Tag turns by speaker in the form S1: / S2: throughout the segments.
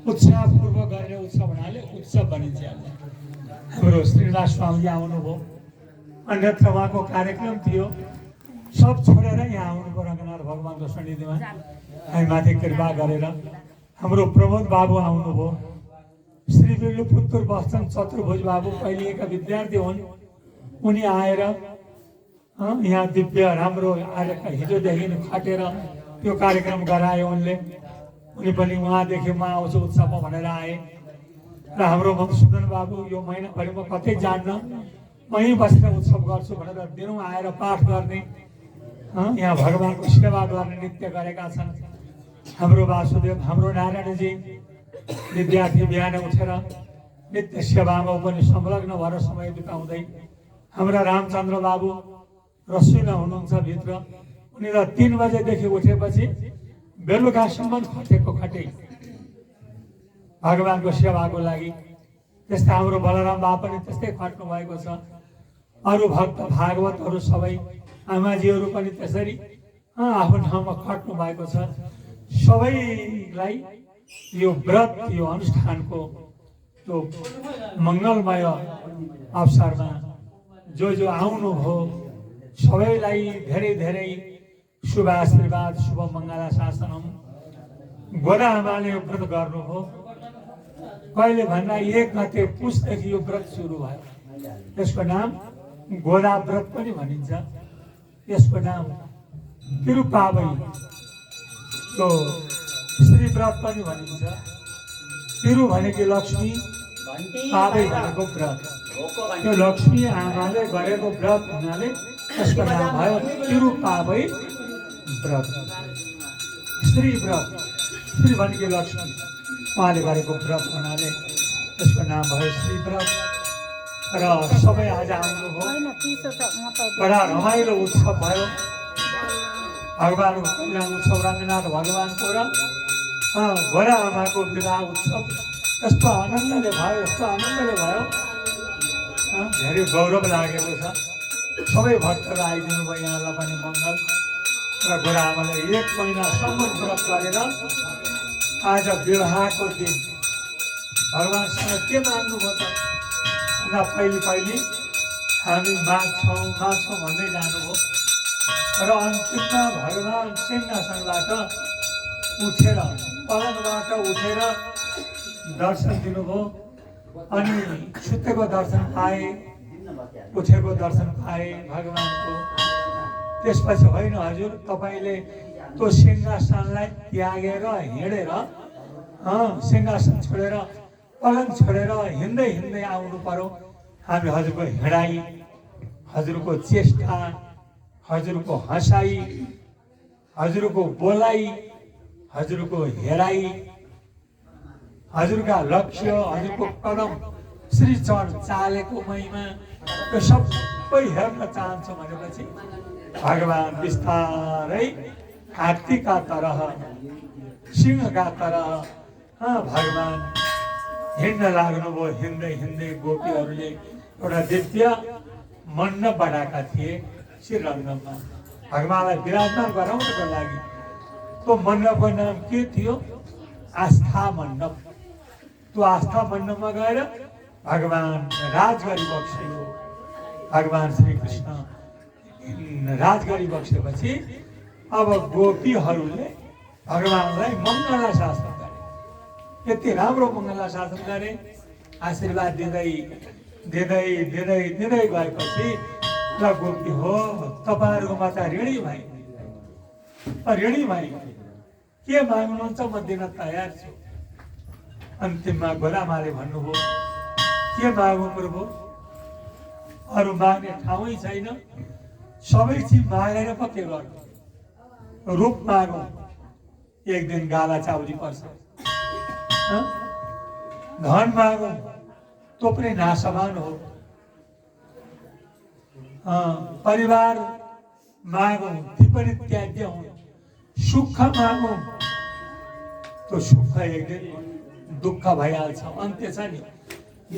S1: उत्साहपूर्वक गरेर उत्सव हुनाले उत्सव भनिन्छ। हाम्रो श्रीनिवास स्वामीजी आउनुभयो, अन्यत्र उहाँको कार्यक्रम थियो, सब छोडेर यहाँ आउनुभयो रङ्गनाथ भगवानको सन्निधिमा हामी माथि कृपा गरेर। हाम्रो प्रमोद बाबु आउनुभयो, श्री विल्लुपुत्तुर बस्छन् चतुर्भुज बाबु पहिलेका विद्यार्थी हुन्, उनी आएर यहाँ दिव्य राम्रो हिजोदेखि खटेर त्यो कार्यक्रम गरायो उनले। उनी पनि उहाँदेखि म आउँछु उत्सवमा भनेर आए। र हाम्रो मधुसूदन बाबु यो महिनाभरि म कतै जान्न, वहीँ बसेर उत्सव गर्छु भनेर दिनौँ आएर पाठ गर्ने, यहाँ भगवानको सेवा गर्ने नित्य गरेका छन्। हाम्रो वासुदेव, हाम्रो नारायणजी विद्यार्थी बिहान उठेर नित्य सेवामा पनि संलग्न भएर समय बिताउँदै। हाम्रा रामचन्द्र बाबु रसोइमा हुनुहुन्छ भित्र, उनी त 3 बजेदेखि उठेपछि बेलुकासम्म खटेको खटे भगवानको सेवाको लागि। त्यस्तै हाम्रो बलराम बाबा पनि त्यस्तै खट्नु भएको छ। अरू भक्त भागवतहरू सबै आमाजीहरू पनि त्यसरी आफ्नो ठाउँमा खट्नु भएको छ। सबैलाई यो व्रत, यो अनुष्ठानको त्यो मङ्गलमय अवसरमा जो आउनुभयो सबैलाई धेरै धेरै शुभ आशीर्वाद, शुभ मङ्गला शासनम। गोदा आमाले यो व्रत गर्नुभयो, कहिले भन्दा 1 गते पुसदेखि यो व्रत सुरु भयो। यसको नाम गोदा व्रत पनि भनिन्छ। यसको नाम तिरुपावई, त्यो श्री व्रत पनि भनिन्छ। तिरु भनेको लक्ष्मी, पावई भनेको व्रत। त्यो लक्ष्मी आमाले गरेको व्रत हुनाले यसको नाम भयो तिरुपावई व्रत। श्री व्रत, श्री भनेको लक्ष्मी, उहाँले गरेको व्रत हुनाले यसको नाम भयो श्री व्रत। र सबै आज आउनुभयो, बडा रमाइलो उत्सव भयो। भगवानको कल्याण उत्सव रङ्गनाथ भगवानको र गोरा आमाको विवाह उत्सव यस्तो आनन्दले भयो, यस्तो आनन्दले भयो, धेरै गौरव लागेको छ। सबै भक्तहरू आइदिनु भयो, यहाँलाई पनि मङ्गल। र गोरा आमालाई 1 महिनासम्म व्रत गरेर आज विवाहको दिन भगवानसँग के माग्नुभयो त? पहिली हामी माग्छौँ भन्दै जानुभयो र अन्तिममा भगवान सिंहासनबाट उठेर, पलङबाट उठेर दर्शन दिनुभयो। अनि सुतेको दर्शन पाए, उठेको दर्शन पाए भगवानको। त्यसपछि होइन हजुर, तपाईँले त्यो सिंहासनलाई त्यागेर हिँडेर, सिंहासन छोडेर, पलङ छोडेर हिँड्दै हिँड्दै आउनु पर्यो। हामी हजुरको हिँडाइ, हजुरको चेष्टा, हजुरको हँसाइ, हजुरको बोलाइ, हजुरको हेराइ, हजुरका लक्ष्य, हजुरको कदम, श्री चरण चालेको महिमा, यो सबै हेर्न चाहन्छौँ भनेपछि भगवान बिस्तारै हात्तीका तरह, सिंहका तरह भगवान हिँड्न लाग्नुभयो। हिँड्दै हिँड्दै गोपीहरूले एउटा दिव्य मण्डप बनाएका थिए श्रीरङ्गमा भगवानलाई विराजमान गराउनको लागि। त्यो मण्डपको नाम के थियो? आस्था मण्डप। त्यो आस्था मण्डपमा गएर भगवान राज गरी बक्सियो। भगवान श्रीकृष्ण राज गरी बक्सेपछि अब गोपीहरूले भगवानलाई मङ्गला शासन गरे। यति राम्रो मङ्गला शासन गरे, आशीर्वाद दिँदै दिँदै दिँदै दिँदै गएपछि ल गोपी हो, तपाईँहरूको माता ऋणी भाइ, ऋणी भाइ के माग्नुहुन्छ म दिन तयार छु। अन्तिममा गोरामाले भन्नुभयो के मागौँ प्रभु, अरू माग्ने ठाउँै छैन, सबै चिज मागेर पो के गर्नु। रूप मागौँ, एक दिन गाला चाउरी पर्छ। धन मागौँ, त्यो पनि नासमान हो। परिवार मागौँ, ती पनि त्याज्य हुन्। सुख मागौँ, त्यो सुख एक दिन दुःख भइहाल्छ, अन्त्य छ नि।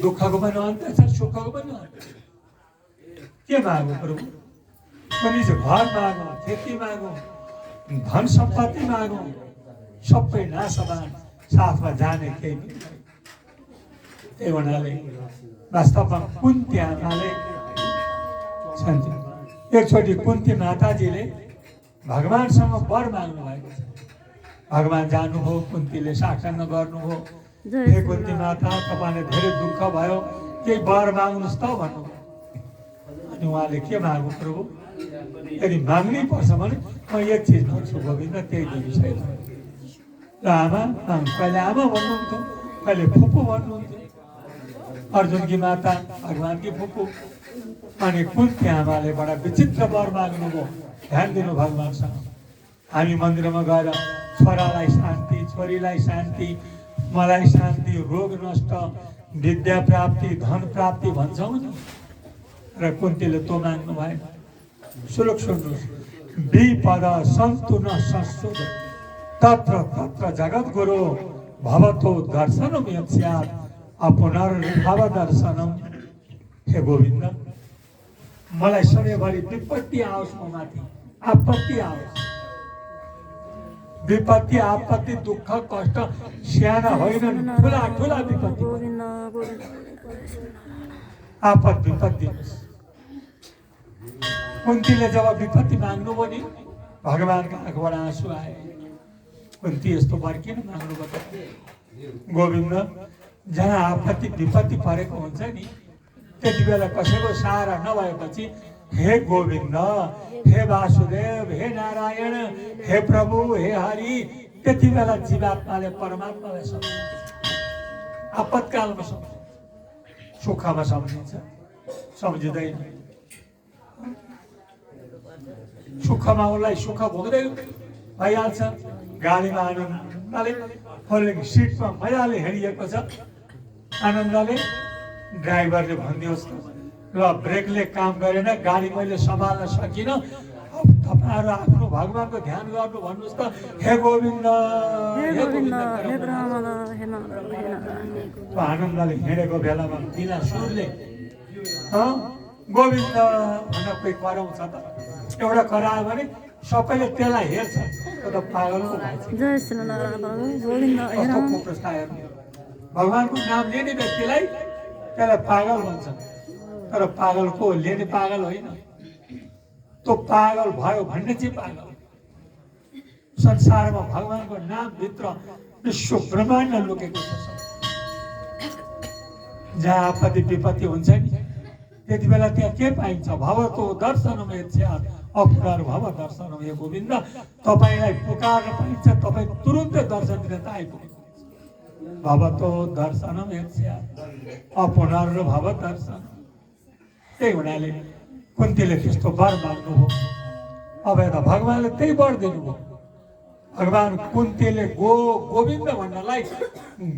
S1: दुःखको पनि अन्त्य छ, सुखको पनि अन्त्य छ। के मागौँ प्रभु? पनि घर मागौँ, खेती मागौँ, धन सम्पत्ति मागौँ, सबै नासमान, साथमा जाने केही पनि छैन। त्यही हुनाले वास्तवमा कुन्ती आमाले एकचोटि कुन्ती माताजीले भगवानसँग वर माग्नु भएको छ। भगवान जानुभयो, कुन्तीले साष्टाङ्ग गर्नुभयो, हे कुन्ती माता तपाईँले धेरै दुःख भयो, केही वर माग्नुहोस् त भन्नुभयो। अनि उहाँले के माग्नु प्रभु, यदि माग्नै पर्छ भने म एक चिज माग्छु गोविन्द, त्यही दिनु छैन। र आमा कहिले आमा भन्नुहुन्थ्यो, कहिले फुपू भन्नुहुन्थ्यो। अर्जुनकी माता भगवानकी फुपू। अनि कुन्ती आमाले बडा विचित्र वर माग्नुभयो। ध्यान दिनु भगवानसँग। हामी मन्दिरमा गएर छोरालाई शान्ति, छोरीलाई शान्ति, मलाई शान्ति, रोग नष्ट, विद्या प्राप्ति, धन प्राप्ति भन्छौँ नि। र कुन्तीले तो माग्नु भएन। श्लोक सुन्नुहोस्, विपद सन्तु न संशोध तत्र तत्र जगद्गुरु भवतो दर्शनम यस्यात् अपुनर्भव दर्शनम। हे गोविन्द, मलाई सधैँभरि विपत्ति आओस्, म माथि आपत्ति आओस्। विपत्ति आपत्ति दुःख कष्ट साना होइनन्, ठुला ठुला विपत्ति आपद विपत्ति। कुन्तीले जब विपत्ति माग्नुभयो नि, भगवानको आँखाबाट आँसु आए। कुन्ती यस्तो वर किन माग्नुभयो? गोविन्द, जहाँ आपत्ति विपत्ति परेको हुन्छ नि, त्यति बेला कसैको सहारा नभएपछि हे गोविन्द, हे वासुदेव, हे नारायण, हे प्रभु, हे हरि, त्यति बेला जीवात्माले परमात्मालाई सम्झिन्छ। आपतकालमा सम्झिन्छ, सुखमा सम्झिन्छ, सम्झिँदैन। सुखमा उसलाई सुख भोग्दै भइहाल्छ। गाडीमा आनन्दले फोल्डिङ सिटमा मजाले हिँडिएको छ, आनन्दले ड्राइभरले भनिदियोस् ल ब्रेकले काम गरेन, गाडी मैले सम्हाल्न सकिनँ, तपाईँहरू आफ्नो भगवानको ध्यान गर्नु भन्नुहोस् त। हे गोविन्द, हे गोविन्द, आनन्दले हिँडेको बेलामा बिना सुरले गोविन्द भन्न कोही कराउँछ त? एउटा करायो भने सबैले त्यसलाई हेर्छ, त्यो त पागलको भएछ। भगवानको नाम लिने व्यक्तिलाई त्यसलाई पागल भन्छ, तर पागल को लिने पागल होइन। त्यो पागल भयो भन्ने चाहिँ पागल। संसारमा भगवानको नामभित्र विश्व ब्रह्माण्ड लुकेको छ। जहाँ आपत्ति विपत्ति हुन्छ नि, त्यति बेला त्यहाँ के पाइन्छ? भवतो दर्शनम यस्यात् अपुनर्भव दर्शनम। हे गोविन्द, तपाईँलाई पुकार्न पाइन्छ, तपाईँ तुरुन्तै दर्शन दिन त आइपुग्नुहुन्छ। भवतो दर्शनम यस्यात् अपुनर्भव दर्शन। त्यही हुनाले कुन्तीले त्यस्तो वर माग्नुभयो। अब यता भगवानले त्यही वर दिनुभयो। भगवान कुन्तीले गोविन्द भन्नलाई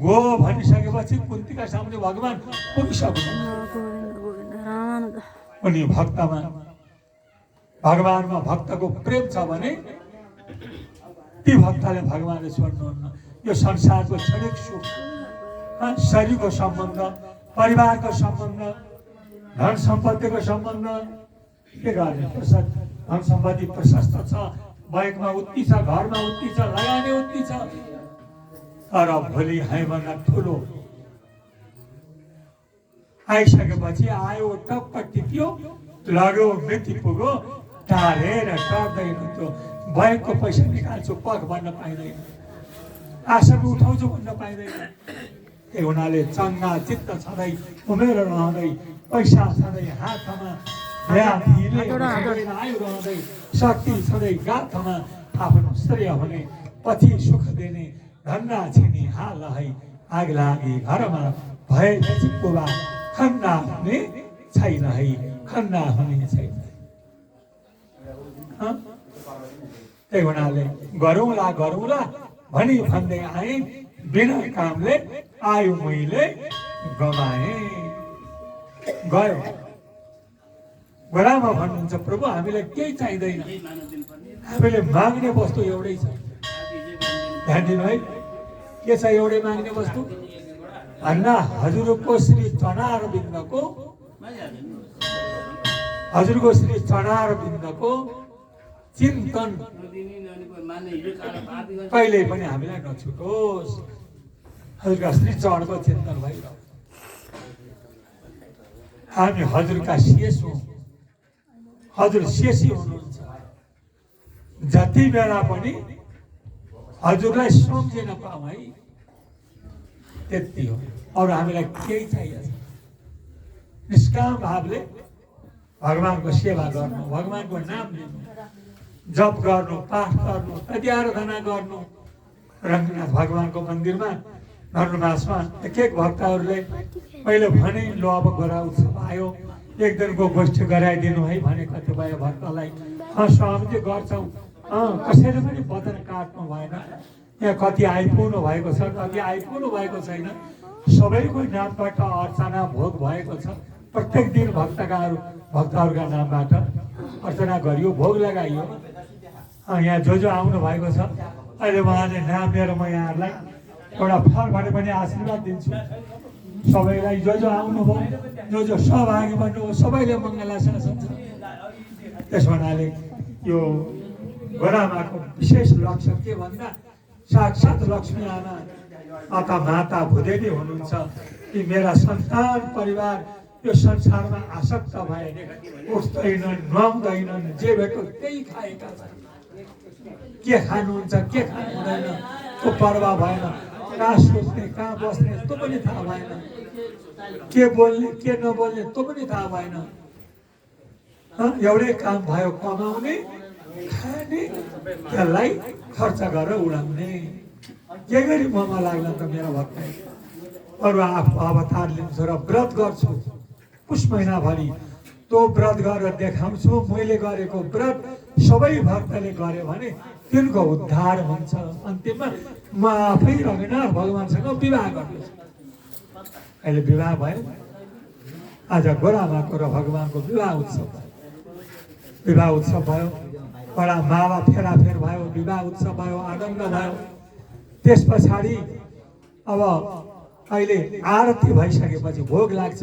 S1: गो भनिसकेपछि कुन्तीका सामने भगवान पुगिसक्नु। उनी भक्तमा, भगवानमा भक्तको प्रेम छ भने ती भक्तले भगवानले छोड्नुहुन्न। यो संसारको क्षणिक सुख, शरीरको सम्बन्ध, परिवारको सम्बन्ध, धन सम्पत्तिको सम्बन्ध के गर्ने? धन सम्पत्ति प्रशस्त छ, बैंकमा उति छ, घरमा उति छ, लगानी उति छ, तर भोलि हैभन्दा ठुलो आइसकेपछि आयो, टक्क टिप्यो, लड्यो, मृत्यु पुग्यो, टाढेर टर्दैन। त्यो बैंकको पैसा निकाल्छु पख भन्न पाइँदैन, आसन उठाउँछु भन्न पाइँदैन। त्यही हुनाले चङ्गा चित्त छँदै, उमेर रहँदै, पैसा छँदै हातमा, आयु रहँदै, शक्ति छँदै गाथमा, आफ्नो श्रेय हुने, पछि सुख दिने, धन्ना छिने हाल है, आग लागि घरमा भएपछि बुबा खन्ना हुने छैन है, खन्ना हुने छैन। त्यही हुनाले गरौँला गरौँला भनी भन्दै आए, बिना कामले आयु मैले गमाए। गयो गोरामा भन्नुहुन्छ, प्रभु हामीलाई केही चाहिँदैन, हामीले माग्ने वस्तु एउटै छ। ध्यान दिनु है, के छ एउटै माग्ने वस्तु? भन्दा हजुरको श्री चरणारविन्दको, हजुरको श्री चरणारविन्दको चिन्तन कहिल्यै पनि हामीलाई नछुटोस्। हजुरका श्रीचरणको चिन्तन भइरह्यो। हामी हजुरका शेष हौँ, हजुर शेषी हुनुहुन्छ। जति बेला पनि हजुरलाई सम्झिन पाऊँ है, त्यति हो। अरू हामीलाई केही चाहिएछ। निष्काम भावले भगवानको सेवा गर्नु, भगवानको नाम लिनु, जप गर्नु, पाठ गर्नु, तति आराधना गर्नु। रङ्गनाथ भगवानको मन्दिरमा धनुर्मासमा एक एक भक्तहरूले मैले भने लो अब गोरा उत्सव आयो, एक दिनको गोष्ठी गराइदिनु है भने कतिपय भक्तलाई स्वामी गर्छौँ। कसैले पनि वचन काट्नु भएन। यहाँ कति आइपुग्नु भएको छ, कति आइपुग्नु भएको छैन। सबैको नामबाट अर्चना भोग भएको छ। प्रत्येक दिन भक्तहरूका नामबाट अर्चना गरियो, भोग लगाइयो। यहाँ जो आउनु भएको छ अहिले उहाँले नाम लिएर म यहाँहरूलाई एउटा फल भने पनि आशीर्वाद दिन्छु। सबैलाई जो आउनुभयो, जो सहभागी बन्नुभयो, सबैले मङ्गलाशासन छ। त्यस हुनाले यो गोरामाको विशेष लक्ष्य के भन्दा साक्षात् लक्ष्मी आमा अथवा माता भूदेवी हुनुहुन्छ। कि मेरा सन्तान परिवार यो संसारमा आसक्त भए उठ्दैनन्, नुहाउँदैनन्, जे भेट्यो त्यही खाएका छन्। के खानुहुन्छ, के खानु हुँदैन त्यो पर्वाह भएन। कहाँ सोच्ने, कहाँ बस्ने त्यो पनि थाहा भएन। के बोल्ने, के नबोल्ने त्यो पनि थाहा भएन। एउटै काम भयो, कमाउने, खाने, त्यसलाई खर्च गरेर उडाउने। के गरी ममा लाग्ला त मेरो भक्त। अरू आफू अवतार लिन्छु र व्रत गर्छु पुष महिनाभरि। त्यो व्रत गरेर देखाउँछु। मैले गरेको व्रत सबै भक्तले गर्यो भने तिनको उद्धार हुन्छ। अन्तिममा म आफै रघुनाथ भगवानसँग विवाह गर्दैछु। अहिले विवाह भयो। आज गोरामाको र भगवानको विवाह उत्सव भयो। विवाह उत्सव भयो, बडा माला फेराफेर भयो, विवाह उत्सव भयो, आनन्द भयो। त्यस पछाडि अब अहिले आरती भइसकेपछि भोग लाग्छ,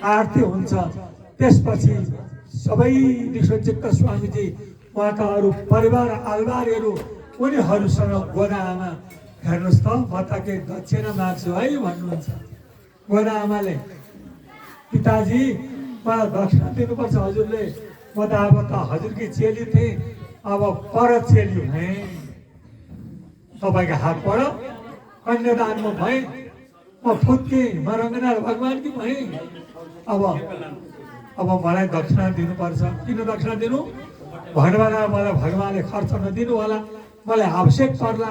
S1: आरती हुन्छ। त्यसपछि सबै विश्वचित्त स्वामीजी, उहाँका अरू परिवार आलबारहरू, उनीहरूसँग गोरा आमा हेर्नुहोस् त म त के दक्षिणा माग्छु है भन्नुहुन्छ। गोरा आमाले पिताजी मलाई दक्षिणा दिनुपर्छ हजुरले। म त अब त हजुरकी चेली थिएँ, अब पर चेली भएँ। तपाईँको हातबाट कन्यादानमा भएँ, म फुत्केँ, म रङ्गनाथ भगवानकी भएँ। अब मलाई दक्षिणा दिनुपर्छ। किन दक्षिणा दिनु भन्नुभन्दा मलाई भगवानले खर्च नदिनु होला, मलाई आवश्यक पर्ला।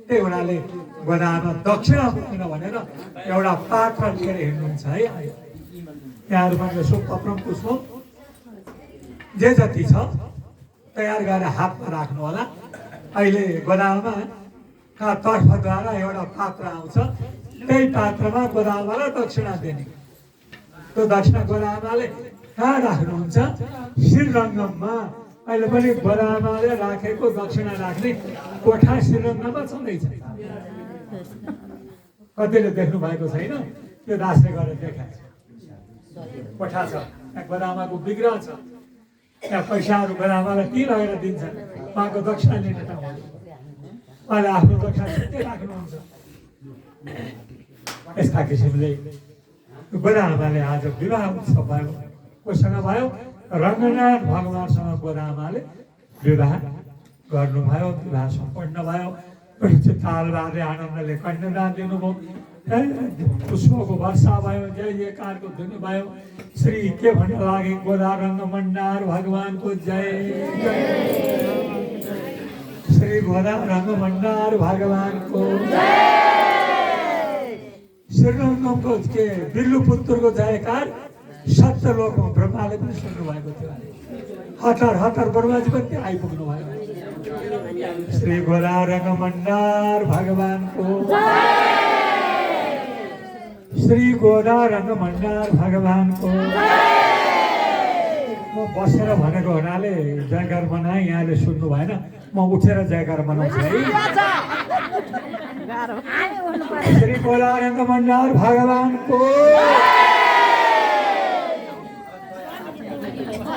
S1: त्यही हुनाले गोदामा दक्षिणा पुग्न भनेर एउटा पात्र लिएर हिँड्नुहुन्छ है। यहाँहरू पनि यसो पत्रम पुष्प जे जति छ तयार गरेर हातमा राख्नु होला। अहिले गोदामा तर्फद्वारा एउटा पात्र आउँछ, त्यही पात्रमा गोदामालाई दक्षिणा दिने। त्यो दक्षिणा गोदामाले कहाँ राख्नुहुन्छ? श्रीरङ्गममा। अहिले पनि गोदामाले राखेको दक्षिणा राख्ने कोठा श्रीरङ्गममा छँदैछ। कतिले देख्नु भएको छैन, त्यो दासले गरेर देखाएको छ। कोठा छ, त्यहाँ गोदामाको विग्रह छ। त्यहाँ पैसाहरू गोदामालाई ती लगेर दिन्छन्। उहाँको दक्षिणा लिने ठाउँ हो। उहाँले आफ्नो दक्षिणा छुट्टै राख्नुहुन्छ। यस्ता किसिमले गोदामाले आज विवाह उत्सव भयो। कोसँग भयो? रङ्गनाथ भगवानसँग गोदामाले विवाह गर्नुभयो। विवाह सम्पन्न भयो। तालबारले आनन्दले कन्यादान दिनुभयो। पुष्पको वर्षा भयो, जय जयकारको धुन भयो। श्री के भन्न लागे? गोदा रङ्ग मण्डार भगवानको जय जय। श्री गोदा रङ्ग मण्डार भगवानको श्रीरङ्गमको के बिल्लुपुत्रको जयकार सप्तलोकमा ब्रह्माले पनि सुन्नु भएको थियो। हतार हतार ब्रह्माजी पनि त्यहाँ आइपुग्नु भयो। श्री गोदा रङ्ग मण्डार भगवानको श्री गोदा रङ्ग मण्डार भगवानको। म बसेर भनेको हुनाले जयकार मनाएँ, यहाँले सुन्नु भएन। म उठेर जयकार मनाउँछु है। श्री गोदा रङ्ग मण्डार भगवानको।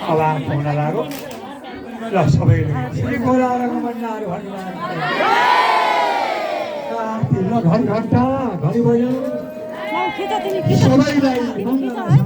S1: आवाज हुन लाग्यो ल सबैले। श्री गोदा रङ्ग मण्डार भगवानको।
S2: र घर घन्टा घरि भयो
S3: खिच तिमी खिच
S2: सबैलाई
S3: खिच है